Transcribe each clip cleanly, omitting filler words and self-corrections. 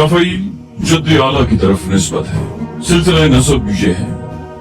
Shafi'i जद्द आला की तरफ निस्बत है। सिलसिला नसब ये है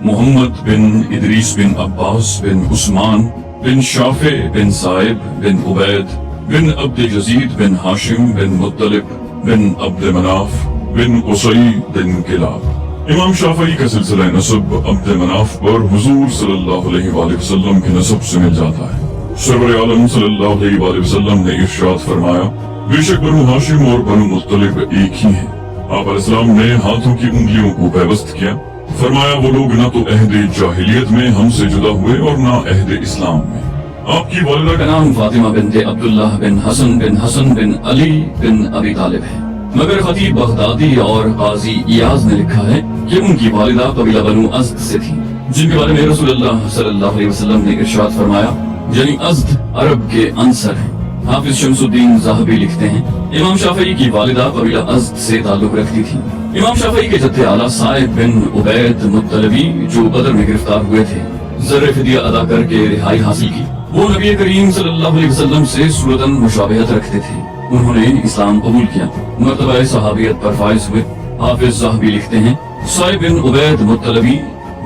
मोहम्मद बिन इदरीस बिन अब्बास बिन उस्मान बिन शाफे बिन साइब बिन उबैद बिन अब्द यजीद बिन हाशिम बिन मुत्तलिब बिन अब्द मनाफ बिन उसई बिन किलाब। इमाम शाफई का सिलसिला नसब अब्द मनाफ पर हुजूर सल्लल्लाहु अलैहि वसल्लम के नसब से मिल जाता है। सरवर आलम सल्लल्लाहु अलैहि वसल्लम ने इरशाद फरमाया, बेशक बनु हाशिम और बनु मुत्तलिब एक ही हैं। आप अलैहिस्सलाम ने हाथों की उंगलियों को पैबस्त किया, फरमाया वो लोग ना तो अहदे जाहिलियत में हमसे जुदा हुए और ना अहदे इस्लाम में। आपकी वालिदा का नाम फातिमा बिनते अब्दुल्लाह बिन हसन बिन अली बिन अबी तालिब है, मगर खतीब बगदादी और काजी इयाज ने लिखा है कि उनकी वालिदा कबीला बनु अज़द से थी, जिनके बारे में रसूलुल्लाह सल्लल्लाहु अलैहि वसल्लम ने इरशाद फरमाया, यानी अज़द अरब के अंसर हैं। हाफिज शमसुद्दीन ज़ाहबी लिखते हैं, इमाम शाफई की वालिदा कबीला अज़द से ताल्लुक रखती थी। इमाम शाफई के जद्दे आला साइब बिन उबैद मुत्तलबी जो बदर में गिरफ्तार हुए थे, ज़र्रे फिदिया अदा करके रिहाई हासिल की। वो नबी करीम सल्लल्लाहु अलैहि वसल्लम से सूरतन मुशाबहत रखते थे। उन्होंने इस्लाम कबूल किया, मर्तबा सहाबियत पर फाइज हुए। हाफिज ज़ाहबी लिखते हैं, साइब बिन उबैद मुत्तलबी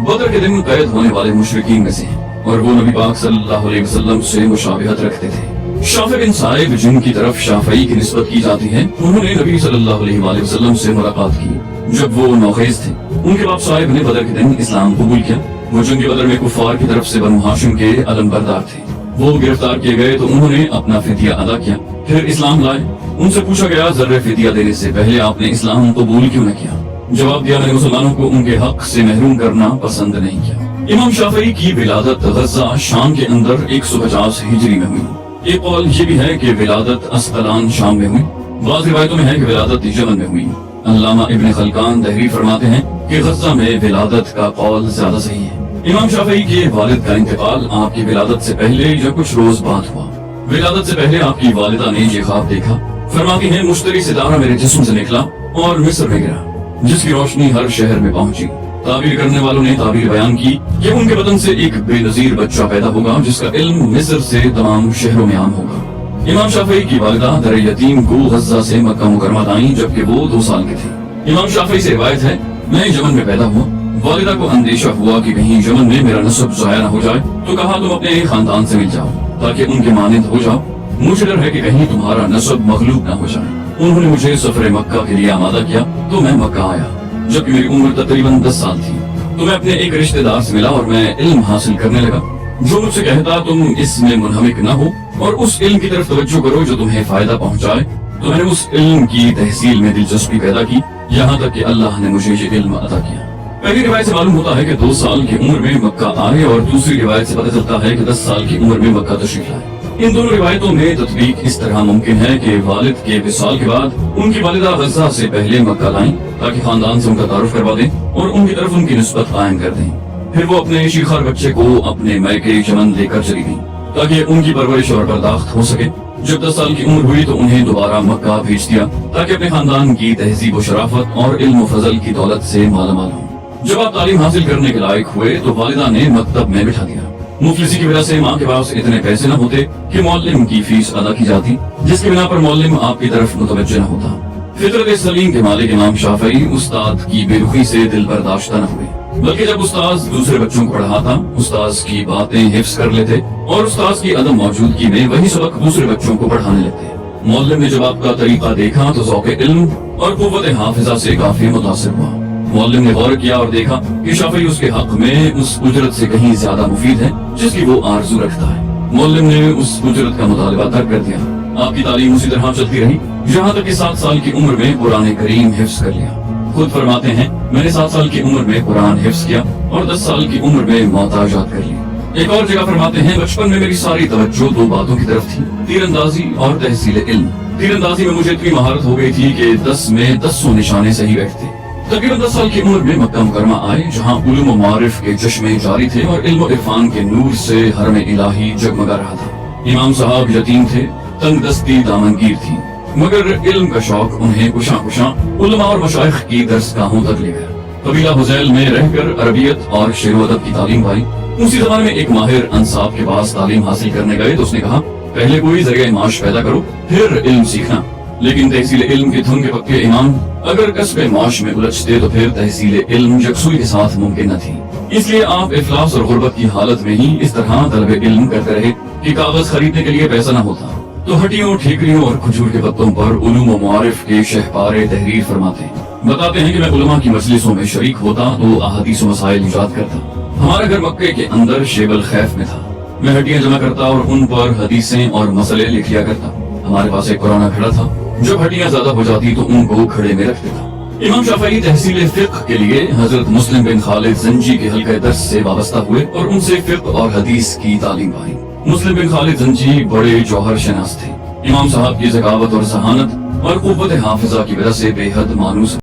बदर के दिन कैद होने वाले मुशरिकीन में से हैं और वो नबी पाक सल्लल्लाहु अलैहि वसल्लम से मुशाबहत रखते थे। शाफे बिन साइब जिनकी तरफ शाफई की निस्बत की जाती है, उन्होंने नबी सल्लल्लाहु अलैहि वसल्लम से मुलाकात की जब वो नौखेज थे। उनके बाप साहिब ने बदर के दिन इस्लाम कबूल किया। वो जंग बदर में कुफार की तरफ से बनु हाशिम के अलमबरदार थे। वो गिरफ्तार किए गए तो उन्होंने अपना फिदिया अदा किया, फिर इस्लाम लाए। उनसे पूछा गया, जर्रे फिदिया देने से पहले आपने इस्लाम कबूल क्यों न किया? जवाब दिया, मैंने मुसलमानों को उनके हक से महरूम करना पसंद नहीं किया। इमाम शाफई की विलादत गज़ा शाम के अंदर 150 हिजरी में हुई। एक कौल ये भी है कि विलादत अस्कलान शाम में हुई। बाज़ रिवायतों में है कि विलादत यमन में हुई। अल्लामा इब्न खलकान तहरीर फरमाते हैं कि गज़ा में विलादत का कौल ज्यादा सही है। इमाम शाफई के वालिद का इंतकाल आपकी विलादत से पहले या कुछ रोज बाद हुआ। विलादत से पहले आपकी वालिदा ने ये ख्वाब देखा, फरमाती है, मुश्तरी सितारा मेरे जिस्म से निकला और मिस्र में गिरा, जिसकी रोशनी हर शहर में पहुंची। ताबीर करने वालों ने ताबीर बयान की कि उनके बदन से एक बेनजीर बच्चा पैदा होगा जिसका इल्म मिस्र से तमाम शहरों में आम होगा। इमाम शाफई की वालिदा दर यतीम को गज़ा से मक्का मुकरमा लाईं जबकि वो 2 साल की थी। इमाम शाफई से रिवायत है, मैं यमन में पैदा हुआ। वालिदा को अंदेशा हुआ कि कहीं यमन में मेरा नस्ब ज़ाया न हो जाए, तो कहा तुम अपने खानदान से मिल जाओ ताकि उनके मानिंद हो जाओ। मुझे डर है कि कहीं तुम्हारा नस्ब मगलूब न हो जाए। उन्होंने मुझे सफर मक्का के लिए आमादा किया तो मैं मक्का आया जबकि मेरी उम्र तकरीबन 10 साल थी। तो मैं अपने एक रिश्तेदार से मिला और मैं इल्म हासिल करने लगा। जो मुझसे कहता तुम इसमें मुनहमिक न हो और उस इल्म की तरफ तवज्जो करो जो तुम्हें फायदा पहुंचाए, तो मैंने उस इल्म की तहसील में दिलचस्पी पैदा की, यहाँ तक कि अल्लाह ने मुझे ये इल्म अता किया। पहली रिवायत से मालूम होता है कि 2 साल की उम्र में मक्का आए और दूसरी रिवायत से पता चलता है कि 10 साल की उम्र में मक्का तशरीफ लाए। इन दोनों रिवायतों में तत्वीक इस तरह मुमकिन है कि वालिद के विसाल के बाद उनकी वालिदा गज़ा से पहले मक्का लाईं ताकि खानदान से उनका तारुफ करवा दें और उनकी तरफ उनकी निस्बत कायम कर दें। फिर वो अपने शीखर बच्चे को अपने मैके यमन लेकर चली गईं ताकि उनकी परवरिश और बर्दाश्त हो सके। जब 10 साल की उम्र हुई तो उन्हें दोबारा मक्का भेज दिया ताकि अपने खानदान की तहजीब व शराफत और इल्म व फजल की दौलत से मालामाल हों। जब आप तालीम हासिल करने के लायक हुए तो वालिदा ने मकतब में बिठा दिया। मुफलिसी की वजह से माँ के पास इतने पैसे न होते कि मौल्लिम की फीस अदा की जाती, जिसकी बिना पर मौल्लिम आपकी तरफ मुतवज्जह न होता। फितरत सलीम के मालिक इमाम शाफई उस्ताद की बेरुखी से दिल बर्दाश्त न हुए, बल्कि जब उस्ताद दूसरे बच्चों को पढ़ाता उस्ताद की बातें हिफ्ज कर लेते और उस्ताद की अदम मौजूदगी में वही सबक दूसरे बच्चों को पढ़ाने लगते। मौल्लिम ने जब आपका तरीका देखा तो ज़ौक़ इल्म और कुव्वत हाफिजा से काफी मुतासिर हुआ। मौल्लिम ने गौर किया और देखा कि शाफई उसके हक में उस उजरत से कहीं ज्यादा मुफीद है जिसकी वो आरजू रखता है। मौल्लिम ने उस उजरत का मुतालबा तर्क कर दिया। आपकी तालीम उसी तरह चलती रही यहाँ तक कि 7 साल की उम्र में कुरान करीम हिफ्ज कर लिया। खुद फरमाते हैं, मैंने 7 साल की उम्र में कुरान हिफ्ज किया और 10 साल की उम्र में मौताजात कर ली। एक और जगह फरमाते हैं, बचपन में मेरी सारी तवज्जो 2 बातों की तरफ थी, तीरंदाजी और तहसील इल्म। तीरंदाजी में मुझे इतनी महारत हो गई थी कि 10 में 10 निशाने सही बैठते। तकरीबन 10 साल की उम्र में मक्का मुकरमा आए जहाँ उलूम व मारिफ के चश्मे जारी थे और इल्म इरफान के नूर से हरम इलाही जगमगा रहा था। इमाम साहब यतीम थे, तंग दस्ती दामनगीर थी, मगर इल्म का शौक उन्हें कुशा कुशा उलमा और मशाइख की दरसगाहों तक ले गया। कबीला हुजैल में रहकर अरबियत और शेर व अदब की तालीम पाई। उसी जमाने में एक माहिर अंसाब के पास तालीम हासिल करने गए तो उसने कहा, पहले कोई जरिया माश पैदा करो फिर इल्म सीखना। لیکن تحصیل علم کے دھن کے پکے امام اگر کسب معاش میں الجھتے تو پھر تحصیل علم یکسوئی کے ساتھ ممکن نہ تھی. اس لیے آپ افلاس اور غربت کی حالت میں ہی اس طرح طلب علم کرتے رہے کہ کاغذ خریدنے کے لیے پیسہ نہ ہوتا تو ہٹیوں ٹھیکریوں اور کھجور کے پتوں پر علوم و معارف کے شہپارے تحریر فرماتے ہیں. بتاتے ہیں کہ میں علماء کی مجلسوں میں شریک ہوتا تو احادیث و مسائل ایجاد کرتا. ہمارا گھر مکے کے اندر شیب الخیف میں تھا. میں ہڈیاں جمع کرتا اور ان پر حدیثیں اور مسئلے لکھ لیا کرتا. ہمارے پاس ایک پرانا گھڑا تھا. جب ہڈیاں زیادہ ہو جاتی تو ان کو کھڑے میں رکھ دیتا. امام شافعی تحصیل فقہ کے لیے حضرت مسلم بن خالد زنجی کے حلقہ درس سے وابستہ ہوئے اور ان سے فقہ اور حدیث کی تعلیم پائی. مسلم بن خالد زنجی بڑے جوہر شناس تھے. امام صاحب کی ذکاوت اور ذہانت اور قوت حافظہ کی وجہ سے بے حد مانوس